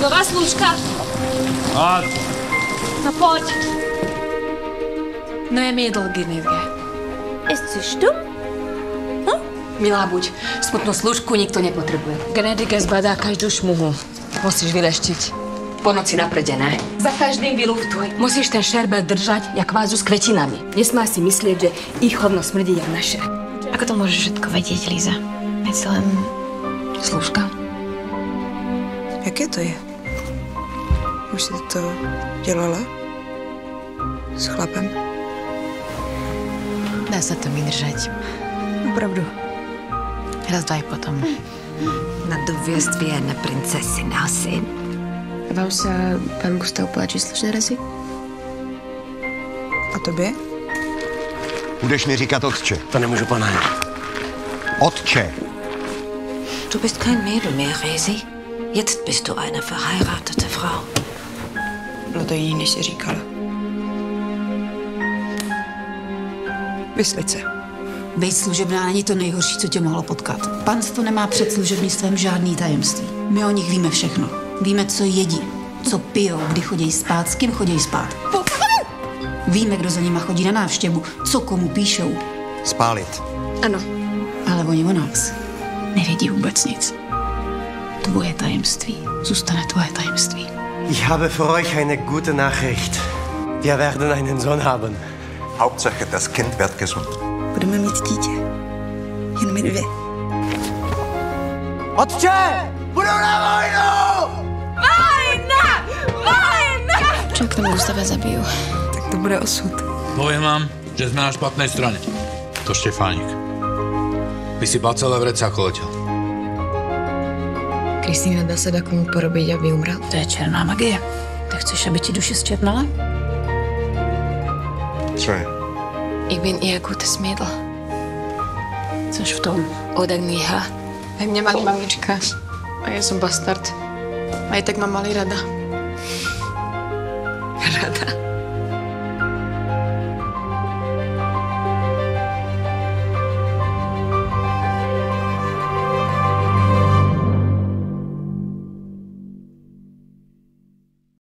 Nová služka. Pojď. No pojď. No je mi dlhý nervě. Jsi stup? Milá buď, smutnou služku nikto nepotrebuje. Genetika zbadá každú šmuhu. Musíš vyleštiť. Po noci na prde, ne? Za každým vyluftuj. Musíš ten šerbel držať, jak vázu s kvetinami. Nesmá si myslieť, že ich hovno smrdí jak naše. Ako to môžeš všetko vedieť, Líza? Veď si len služka. Jaké to je? Už jsi to dělala? S chlapem? Dá sa to vydržať. Opravdu. Raz, dva i potom. Na dověst věrné princesy na syn. Vám sa pán Gustav páči slušné razy? A tobě? Budeš mi říkat otče. To nemůžu, pane. Otče. Du bist kein Mädel mehr, Resi. Jetzt bist du eine verheiratete Frau. Bylo to jiný, než jsi říkala. Vysvěď se. Bejt služebná není to nejhorší, co tě mohlo potkat. Panstvo nemá před služebnictvem žádný tajemství. My o nich víme všechno. Víme, co jedí, co pijou, kdy chodí spát, s kým chodí spát. Víme, kdo za nima chodí na návštěvu, co komu píšou. Spálit. Ano. Ale oni o nás nevědí vůbec nic. Tvoje tajemství zůstane tvoje tajemství. Ich habe für euch eine gute Nachricht. Wir werden einen Sohn haben. Hauptsache, das Kind wird gesund. Budeme mít dítě. Jen my dvě. Otče! Budu na vojnu! Čak tam Gustava zabiju. Tak to bude osud. Poviem vám, že sme na špatnej strane. To Štefánik. Vysypal celé vrecáko letel. Kristýna dá sa komu porobiť, aby umrel? To je černá magie. Ty chceš, aby ti duše zčernala? Co je? Ik ben eher gutes Mädel. Což v tom? Oder Niha. Aj mňa mali mamička. A ja som bastard. Aj tak ma mali rada. Rada.